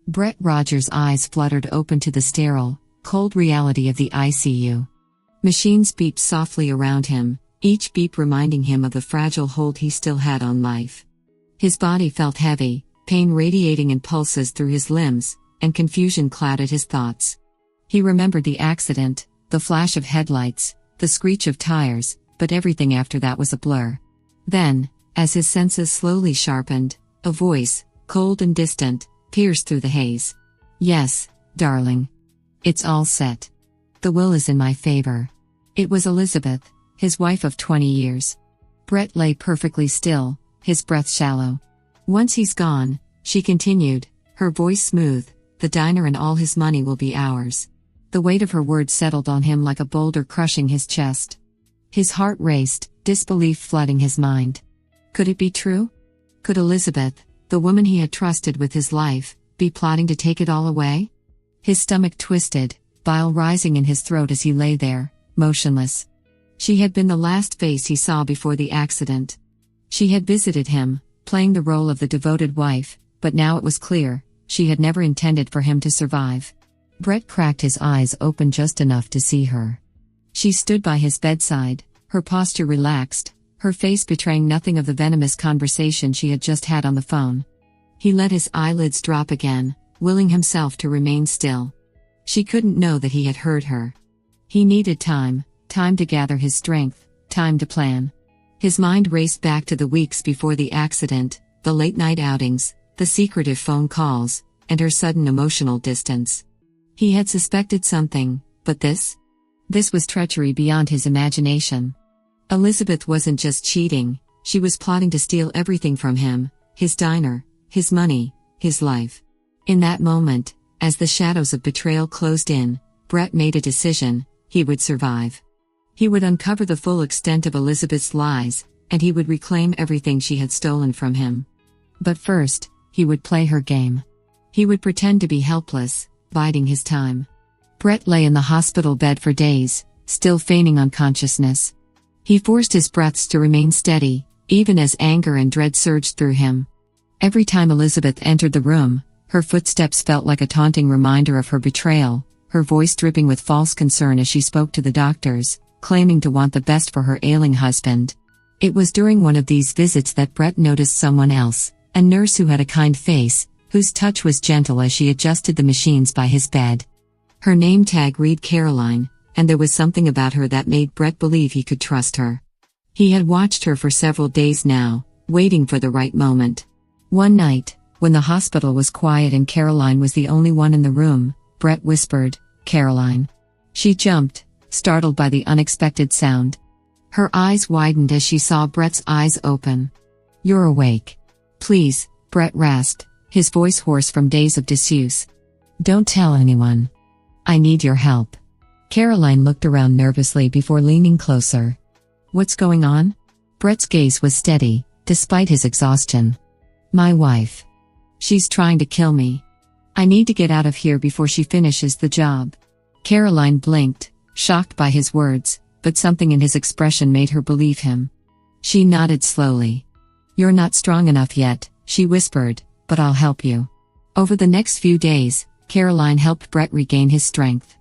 Brett Rogers' eyes fluttered open to the sterile, cold reality of the ICU. Machines beeped softly around him, each beep reminding him of the fragile hold he still had on life. His body felt heavy, pain radiating in pulses through his limbs, and confusion clouded his thoughts. He remembered the accident, the flash of headlights, the screech of tires, but everything after that was a blur. Then, as his senses slowly sharpened, a voice, cold and distant, pierced through the haze. "Yes, darling. It's all set. The will is in my favor." It was Elizabeth, his wife of 20 years. Brett lay perfectly still, his breath shallow. "Once he's gone," she continued, her voice smooth, "the diner and all his money will be ours." The weight of her words settled on him like a boulder crushing his chest. His heart raced, disbelief flooding his mind. Could it be true? Could Elizabeth, the woman he had trusted with his life, be plotting to take it all away? His stomach twisted, bile rising in his throat as he lay there, motionless. She had been the last face he saw before the accident. She had visited him, playing the role of the devoted wife, but now it was clear, she had never intended for him to survive. Brett cracked his eyes open just enough to see her. She stood by his bedside, her posture relaxed, her face betraying nothing of the venomous conversation she had just had on the phone. He let his eyelids drop again, willing himself to remain still. She couldn't know that he had heard her. He needed time to gather his strength, time to plan. His mind raced back to the weeks before the accident, the late-night outings, the secretive phone calls, and her sudden emotional distance. He had suspected something, but this? This was treachery beyond his imagination. Elizabeth wasn't just cheating, she was plotting to steal everything from him, his diner, his money, his life. In that moment, as the shadows of betrayal closed in, Brett made a decision: he would survive. He would uncover the full extent of Elizabeth's lies, and he would reclaim everything she had stolen from him. But first, he would play her game. He would pretend to be helpless, biding his time. Brett lay in the hospital bed for days, still feigning unconsciousness. He forced his breaths to remain steady, even as anger and dread surged through him. Every time Elizabeth entered the room, her footsteps felt like a taunting reminder of her betrayal, her voice dripping with false concern as she spoke to the doctors, claiming to want the best for her ailing husband. It was during one of these visits that Brett noticed someone else, a nurse who had a kind face, whose touch was gentle as she adjusted the machines by his bed. Her name tag read Caroline, and there was something about her that made Brett believe he could trust her. He had watched her for several days now, waiting for the right moment. One night, when the hospital was quiet and Caroline was the only one in the room, Brett whispered, "Caroline." She jumped, startled by the unexpected sound. Her eyes widened as she saw Brett's eyes open. "You're awake." "Please," Brett rasped, his voice hoarse from days of disuse. "Don't tell anyone. I need your help." Caroline looked around nervously before leaning closer. "What's going on?" Brett's gaze was steady, despite his exhaustion. "My wife. She's trying to kill me. I need to get out of here before she finishes the job." Caroline blinked, shocked by his words, but something in his expression made her believe him. She nodded slowly. "You're not strong enough yet," she whispered, "but I'll help you." Over the next few days, Caroline helped Brett regain his strength.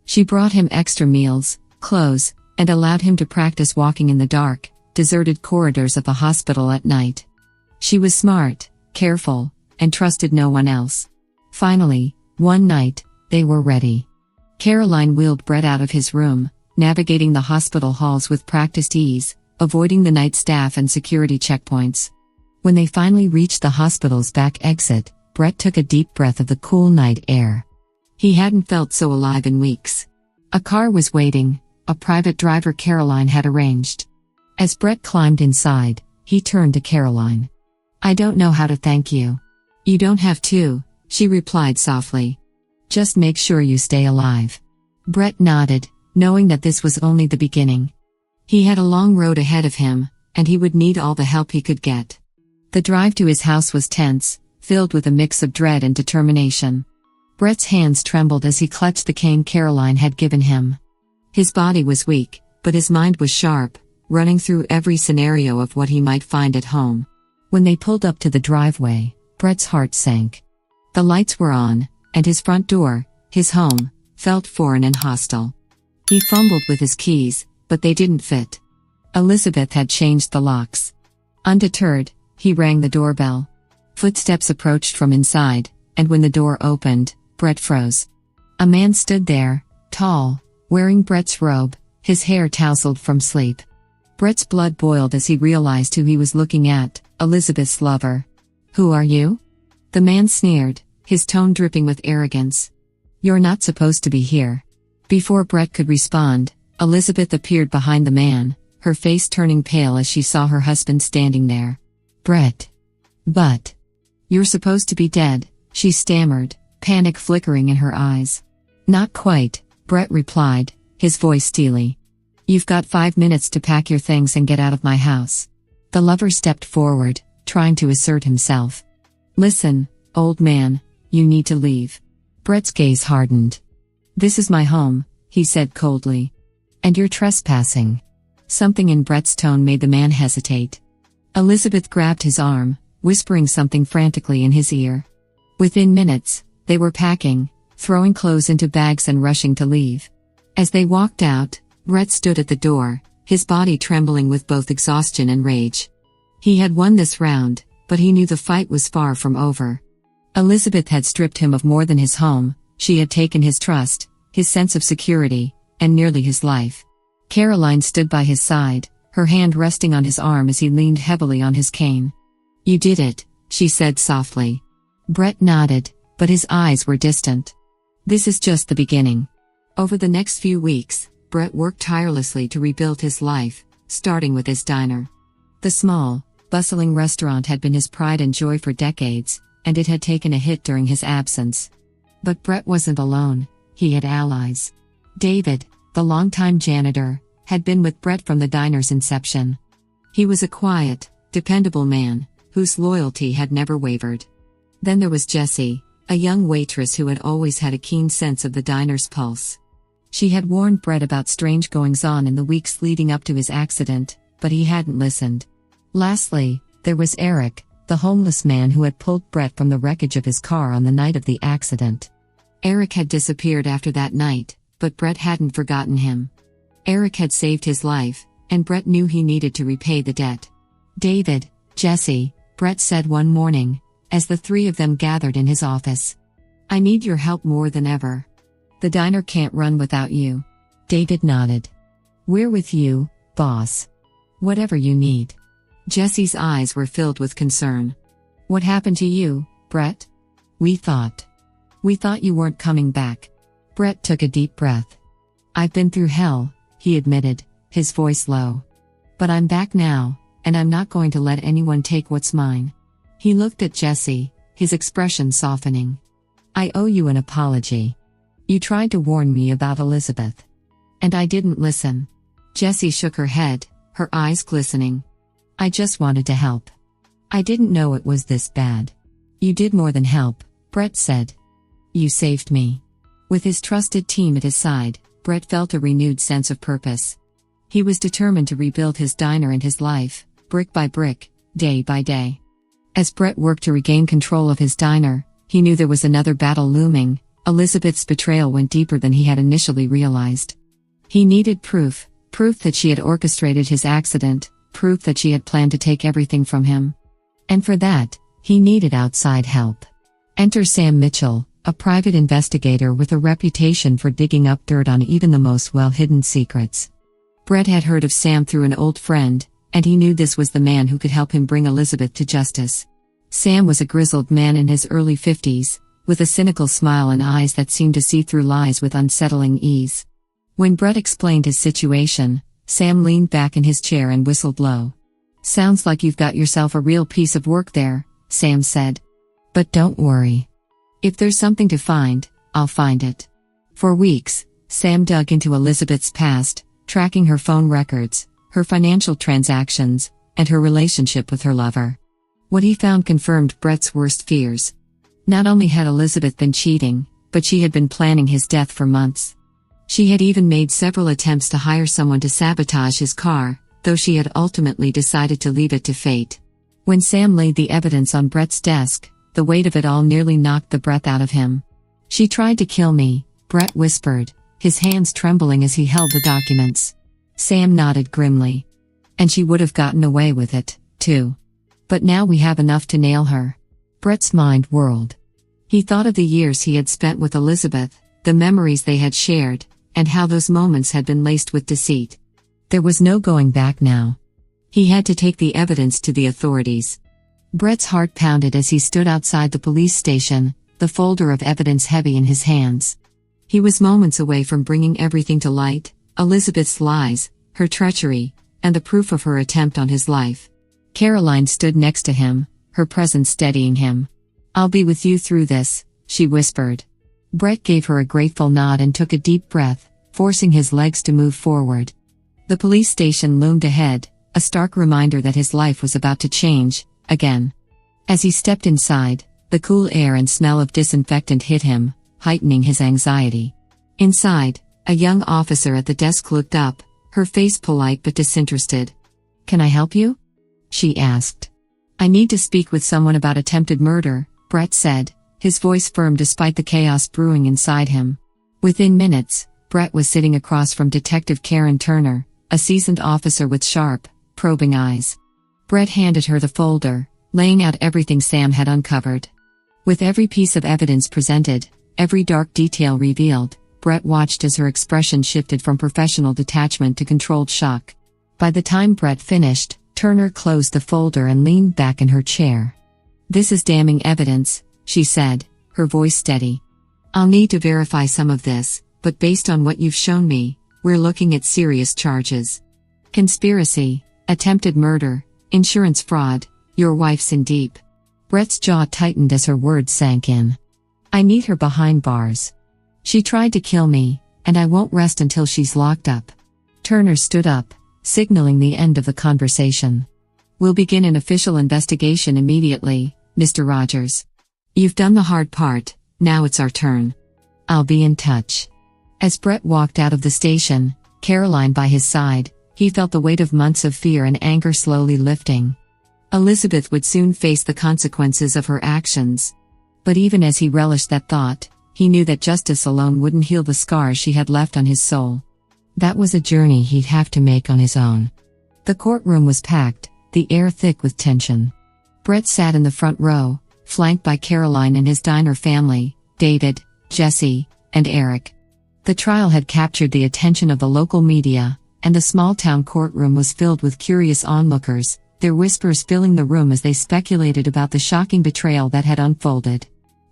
She brought him extra meals, clothes, and allowed him to practice walking in the dark, deserted corridors of the hospital at night. She was smart, careful, and trusted no one else. Finally, one night, they were ready. Caroline wheeled Brett out of his room, navigating the hospital halls with practiced ease, avoiding the night staff and security checkpoints. When they finally reached the hospital's back exit, Brett took a deep breath of the cool night air. He hadn't felt so alive in weeks. A car was waiting, a private driver Caroline had arranged. As Brett climbed inside, he turned to Caroline. "I don't know how to thank you." "You don't have to," she replied softly. "Just make sure you stay alive." Brett nodded, knowing that this was only the beginning. He had a long road ahead of him, and he would need all the help he could get. The drive to his house was tense, filled with a mix of dread and determination. Brett's hands trembled as he clutched the cane Caroline had given him. His body was weak, but his mind was sharp, running through every scenario of what he might find at home. When they pulled up to the driveway, Brett's heart sank. The lights were on, and his front door, his home, felt foreign and hostile. He fumbled with his keys, but they didn't fit. Elizabeth had changed the locks. Undeterred, he rang the doorbell. Footsteps approached from inside, and when the door opened, Brett froze. A man stood there, tall, wearing Brett's robe, his hair tousled from sleep. Brett's blood boiled as he realized who he was looking at, Elizabeth's lover. "Who are you?" The man sneered, his tone dripping with arrogance. "You're not supposed to be here." Before Brett could respond, Elizabeth appeared behind the man, her face turning pale as she saw her husband standing there. "Brett. But. You're supposed to be dead," she stammered, panic flickering in her eyes. "Not quite," Brett replied, his voice steely. "You've got 5 minutes to pack your things and get out of my house." The lover stepped forward, trying to assert himself. "Listen, old man, you need to leave." Brett's gaze hardened. "This is my home," he said coldly. "And you're trespassing." Something in Brett's tone made the man hesitate. Elizabeth grabbed his arm, whispering something frantically in his ear. Within minutes, they were packing, throwing clothes into bags and rushing to leave. As they walked out, Brett stood at the door, his body trembling with both exhaustion and rage. He had won this round, but he knew the fight was far from over. Elizabeth had stripped him of more than his home, she had taken his trust, his sense of security, and nearly his life. Caroline stood by his side, her hand resting on his arm as he leaned heavily on his cane. "You did it," she said softly. Brett nodded, but his eyes were distant. "This is just the beginning." Over the next few weeks, Brett worked tirelessly to rebuild his life, starting with his diner. The small, bustling restaurant had been his pride and joy for decades, and it had taken a hit during his absence. But Brett wasn't alone, he had allies. David, the longtime janitor, had been with Brett from the diner's inception. He was a quiet, dependable man, whose loyalty had never wavered. Then there was Jessie, a young waitress who had always had a keen sense of the diner's pulse. She had warned Brett about strange goings-on in the weeks leading up to his accident, but he hadn't listened. Lastly, there was Eric, the homeless man who had pulled Brett from the wreckage of his car on the night of the accident. Eric had disappeared after that night, but Brett hadn't forgotten him. Eric had saved his life, and Brett knew he needed to repay the debt. "David, Jessie," Brett said one morning, as the three of them gathered in his office. "I need your help more than ever. The diner can't run without you." David nodded. "We're with you, boss. Whatever you need." Jessie's eyes were filled with concern. "What happened to you, Brett?" We thought you weren't coming back." Brett took a deep breath. "I've been through hell," he admitted, his voice low. "But I'm back now, and I'm not going to let anyone take what's mine." He looked at Jessie, his expression softening. "I owe you an apology. You tried to warn me about Elizabeth. And I didn't listen." Jessie shook her head, her eyes glistening. "I just wanted to help. I didn't know it was this bad." "You did more than help," Brett said. "You saved me." With his trusted team at his side, Brett felt a renewed sense of purpose. He was determined to rebuild his diner and his life, brick by brick, day by day. As Brett worked to regain control of his diner, he knew there was another battle looming. Elizabeth's betrayal went deeper than he had initially realized. He needed proof that she had orchestrated his accident, proof that she had planned to take everything from him. And for that, he needed outside help. Enter Sam Mitchell, a private investigator with a reputation for digging up dirt on even the most well-hidden secrets. Brett had heard of Sam through an old friend, and he knew this was the man who could help him bring Elizabeth to justice. Sam was a grizzled man in his early 50s, with a cynical smile and eyes that seemed to see through lies with unsettling ease. When Brett explained his situation, Sam leaned back in his chair and whistled low. "Sounds like you've got yourself a real piece of work there," Sam said. "But don't worry. If there's something to find, I'll find it." For weeks, Sam dug into Elizabeth's past, tracking her phone records, her financial transactions, and her relationship with her lover. What he found confirmed Brett's worst fears. Not only had Elizabeth been cheating, but she had been planning his death for months. She had even made several attempts to hire someone to sabotage his car, though she had ultimately decided to leave it to fate. When Sam laid the evidence on Brett's desk, The weight of it all nearly knocked the breath out of him. "She tried to kill me," Brett whispered, his hands trembling as he held the documents. Sam nodded grimly. "And she would have gotten away with it, too. But now we have enough to nail her." Brett's mind whirled. He thought of the years he had spent with Elizabeth, the memories they had shared, and how those moments had been laced with deceit. There was no going back now. He had to take the evidence to the authorities. Brett's heart pounded as he stood outside the police station, the folder of evidence heavy in his hands. He was moments away from bringing everything to light: Elizabeth's lies, her treachery, and the proof of her attempt on his life. Caroline stood next to him, her presence steadying him. "I'll be with you through this," she whispered. Brett gave her a grateful nod and took a deep breath, forcing his legs to move forward. The police station loomed ahead, a stark reminder that his life was about to change, again. As he stepped inside, the cool air and smell of disinfectant hit him, heightening his anxiety. Inside, a young officer at the desk looked up, her face polite but disinterested. "Can I help you?" she asked. "I need to speak with someone about attempted murder," Brett said, his voice firm despite the chaos brewing inside him. Within minutes, Brett was sitting across from Detective Karen Turner, a seasoned officer with sharp, probing eyes. Brett handed her the folder, laying out everything Sam had uncovered. With every piece of evidence presented, every dark detail revealed, Brett watched as her expression shifted from professional detachment to controlled shock. By the time Brett finished, Turner closed the folder and leaned back in her chair. "This is damning evidence," she said, her voice steady. "I'll need to verify some of this, but based on what you've shown me, we're looking at serious charges. Conspiracy, attempted murder, insurance fraud, your wife's in deep." Brett's jaw tightened as her words sank in. "I need her behind bars. She tried to kill me, and I won't rest until she's locked up." Turner stood up, signaling the end of the conversation. "We'll begin an official investigation immediately, Mr. Rogers. You've done the hard part, now it's our turn. I'll be in touch." As Brett walked out of the station, Caroline by his side, he felt the weight of months of fear and anger slowly lifting. Elizabeth would soon face the consequences of her actions. But even as he relished that thought, he knew that justice alone wouldn't heal the scars she had left on his soul. That was a journey he'd have to make on his own. The courtroom was packed, the air thick with tension. Brett sat in the front row, flanked by Caroline and his diner family, David, Jesse, and Eric. The trial had captured the attention of the local media, and the small-town courtroom was filled with curious onlookers, their whispers filling the room as they speculated about the shocking betrayal that had unfolded.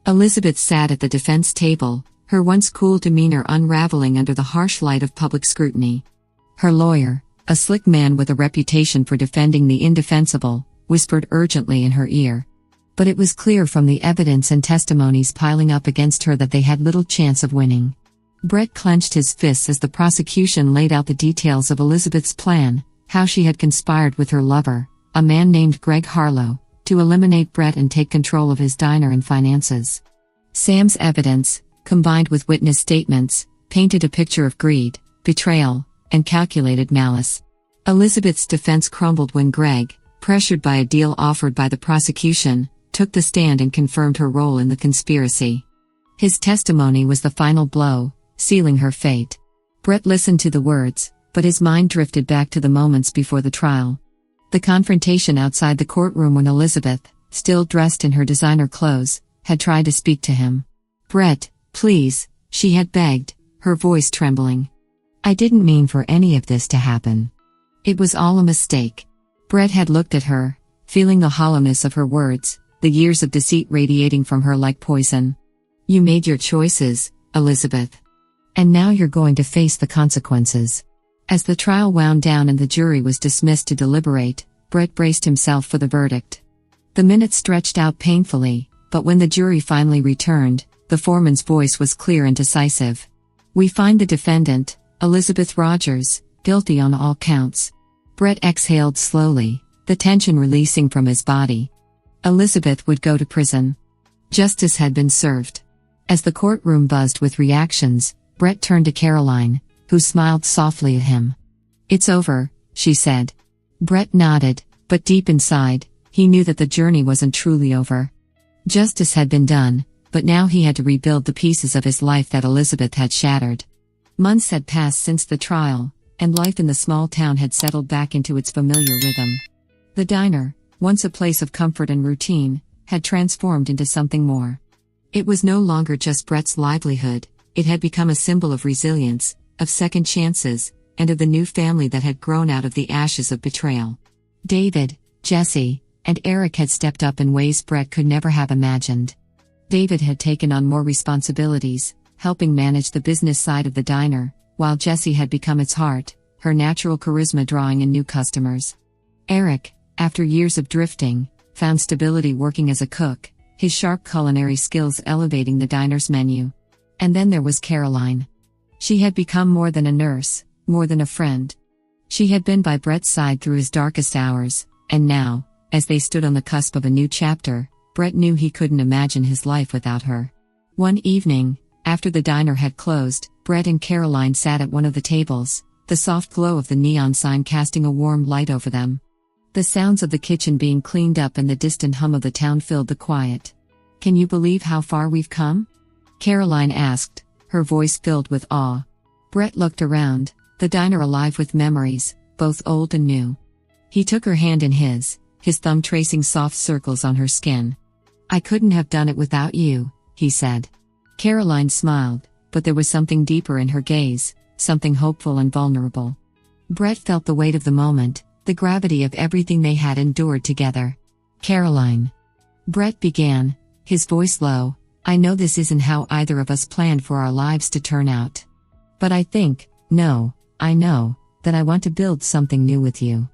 Elizabeth sat at the defense table, her once cool demeanor unraveling under the harsh light of public scrutiny. Her lawyer, a slick man with a reputation for defending the indefensible, whispered urgently in her ear. But it was clear from the evidence and testimonies piling up against her that they had little chance of winning. Brett clenched his fists as the prosecution laid out the details of Elizabeth's plan, how she had conspired with her lover, a man named Greg Harlow, to eliminate Brett and take control of his diner and finances. Sam's evidence, combined with witness statements, painted a picture of greed, betrayal, and calculated malice. Elizabeth's defense crumbled when Greg, pressured by a deal offered by the prosecution, took the stand and confirmed her role in the conspiracy. His testimony was the final blow, sealing her fate. Brett listened to the words, but his mind drifted back to the moments before the trial. The confrontation outside the courtroom when Elizabeth, still dressed in her designer clothes, had tried to speak to him. "Brett, please," she had begged, her voice trembling. "I didn't mean for any of this to happen. It was all a mistake." Brett had looked at her, feeling the hollowness of her words, the years of deceit radiating from her like poison. "You made your choices, Elizabeth. And now you're going to face the consequences." As the trial wound down and the jury was dismissed to deliberate, Brett braced himself for the verdict. The minutes stretched out painfully, but when the jury finally returned, the foreman's voice was clear and decisive. "We find the defendant, Elizabeth Rogers, guilty on all counts." Brett exhaled slowly, the tension releasing from his body. Elizabeth would go to prison. Justice had been served. As the courtroom buzzed with reactions, Brett turned to Caroline, who smiled softly at him. "It's over," she said. Brett nodded, but deep inside, he knew that the journey wasn't truly over. Justice had been done, but now he had to rebuild the pieces of his life that Elizabeth had shattered. Months had passed since the trial, and life in the small town had settled back into its familiar rhythm. The diner, once a place of comfort and routine, had transformed into something more. It was no longer just Brett's livelihood, it had become a symbol of resilience, of second chances, and of the new family that had grown out of the ashes of betrayal. David, Jesse, and Eric had stepped up in ways Brett could never have imagined. David had taken on more responsibilities, helping manage the business side of the diner, while Jessie had become its heart, her natural charisma drawing in new customers. Eric, after years of drifting, found stability working as a cook, his sharp culinary skills elevating the diner's menu. And then there was Caroline. She had become more than a nurse, more than a friend. She had been by Brett's side through his darkest hours, and now, as they stood on the cusp of a new chapter, Brett knew he couldn't imagine his life without her. One evening, after the diner had closed, Brett and Caroline sat at one of the tables, the soft glow of the neon sign casting a warm light over them. The sounds of the kitchen being cleaned up and the distant hum of the town filled the quiet. "Can you believe how far we've come?" Caroline asked, her voice filled with awe. Brett looked around, the diner alive with memories, both old and new. He took her hand in his thumb tracing soft circles on her skin. "I couldn't have done it without you," he said. Caroline smiled, but there was something deeper in her gaze, something hopeful and vulnerable. Brett felt the weight of the moment, the gravity of everything they had endured together. "Caroline," Brett began, his voice low, "I know this isn't how either of us planned for our lives to turn out. But I know that I want to build something new with you.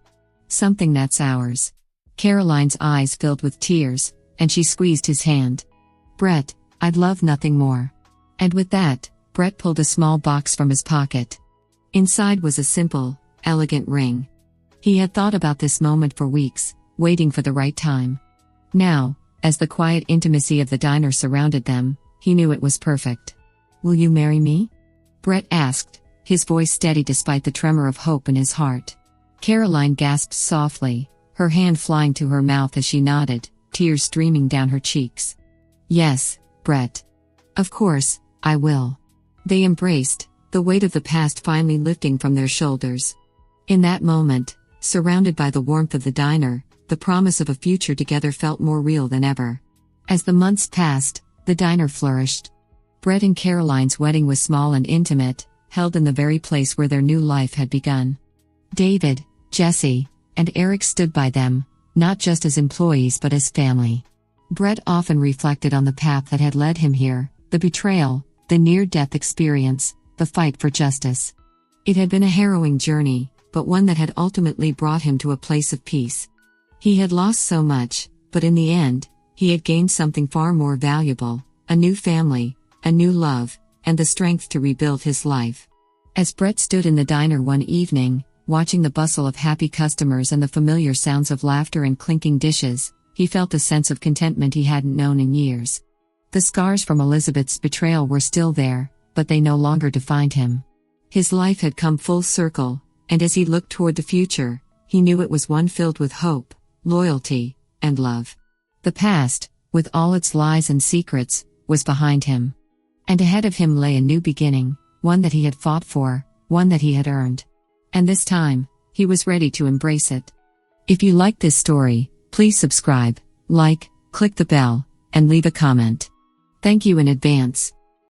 Something that's ours." Caroline's eyes filled with tears, and she squeezed his hand. "Brett, I'd love nothing more." And with that, Brett pulled a small box from his pocket. Inside was a simple, elegant ring. He had thought about this moment for weeks, waiting for the right time. Now, as the quiet intimacy of the diner surrounded them, he knew it was perfect. "Will you marry me?" Brett asked, his voice steady despite the tremor of hope in his heart. Caroline gasped softly, her hand flying to her mouth as she nodded, tears streaming down her cheeks. "Yes, Brett. Of course, I will." They embraced, the weight of the past finally lifting from their shoulders. In that moment, surrounded by the warmth of the diner, the promise of a future together felt more real than ever. As the months passed, the diner flourished. Brett and Caroline's wedding was small and intimate, held in the very place where their new life had begun. David, Jesse, and Eric stood by them, not just as employees but as family. Brett often reflected on the path that had led him here, the betrayal, the near-death experience, the fight for justice. It had been a harrowing journey, but one that had ultimately brought him to a place of peace. He had lost so much, but in the end, he had gained something far more valuable, a new family, a new love, and the strength to rebuild his life. As Brett stood in the diner one evening, watching the bustle of happy customers and the familiar sounds of laughter and clinking dishes, he felt a sense of contentment he hadn't known in years. The scars from Elizabeth's betrayal were still there, but they no longer defined him. His life had come full circle, and as he looked toward the future, he knew it was one filled with hope, loyalty, and love. The past, with all its lies and secrets, was behind him. And ahead of him lay a new beginning, one that he had fought for, one that he had earned. And this time, he was ready to embrace it. If you liked this story, please subscribe, like, click the bell, and leave a comment. Thank you in advance.